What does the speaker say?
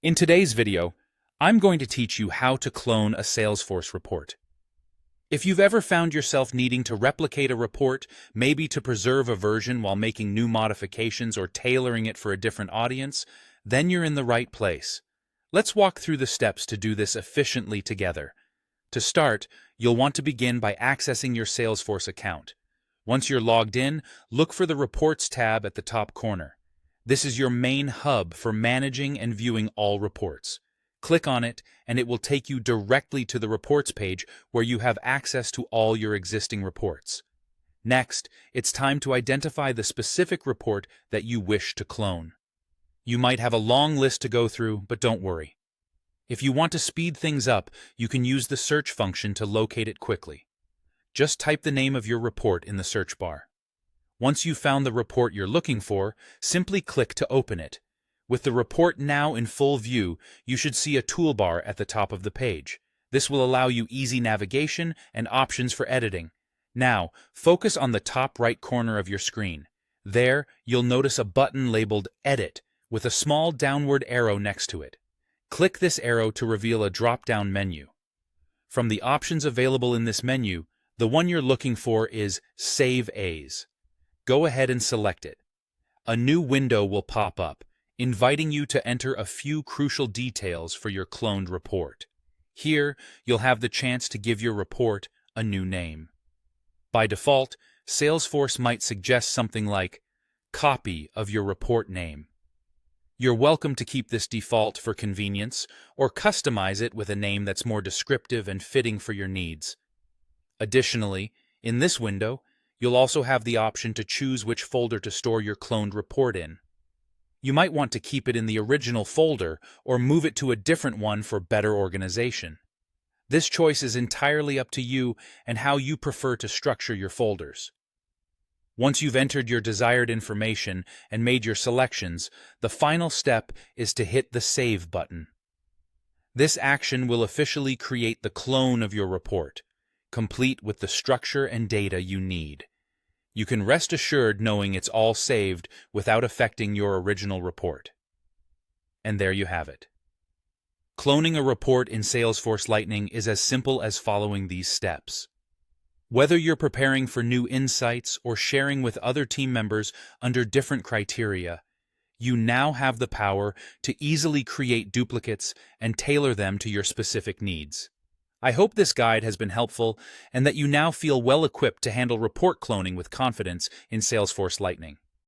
In today's video, I'm going to teach you how to clone a Salesforce report. If you've ever found yourself needing to replicate a report, maybe to preserve a version while making new modifications or tailoring it for a different audience, then you're in the right place. Let's walk through the steps to do this efficiently together. To start, you'll want to begin by accessing your Salesforce account. Once you're logged in, look for the Reports tab at the top corner. This is your main hub for managing and viewing all reports. Click on it, and it will take you directly to the Reports page where you have access to all your existing reports. Next, it's time to identify the specific report that you wish to clone. You might have a long list to go through, but don't worry. If you want to speed things up, you can use the search function to locate it quickly. Just type the name of your report in the search bar. Once you've found the report you're looking for, simply click to open it. With the report now in full view, you should see a toolbar at the top of the page. This will allow you easy navigation and options for editing. Now, focus on the top right corner of your screen. There, you'll notice a button labeled Edit with a small downward arrow next to it. Click this arrow to reveal a drop-down menu. From the options available in this menu, the one you're looking for is Save As. Go ahead and select it. A new window will pop up, inviting you to enter a few crucial details for your cloned report. Here, you'll have the chance to give your report a new name. By default, Salesforce might suggest something like copy of your report name. You're welcome to keep this default for convenience or customize it with a name that's more descriptive and fitting for your needs. Additionally, in this window, you'll also have the option to choose which folder to store your cloned report in. You might want to keep it in the original folder or move it to a different one for better organization. This choice is entirely up to you and how you prefer to structure your folders. Once you've entered your desired information and made your selections, the final step is to hit the Save button. This action will officially create the clone of your report, complete with the structure and data you need. You can rest assured knowing it's all saved without affecting your original report. And there you have it. Cloning a report in Salesforce Lightning is as simple as following these steps. Whether you're preparing for new insights or sharing with other team members under different criteria, you now have the power to easily create duplicates and tailor them to your specific needs. I hope this guide has been helpful and that you now feel well equipped to handle report cloning with confidence in Salesforce Lightning.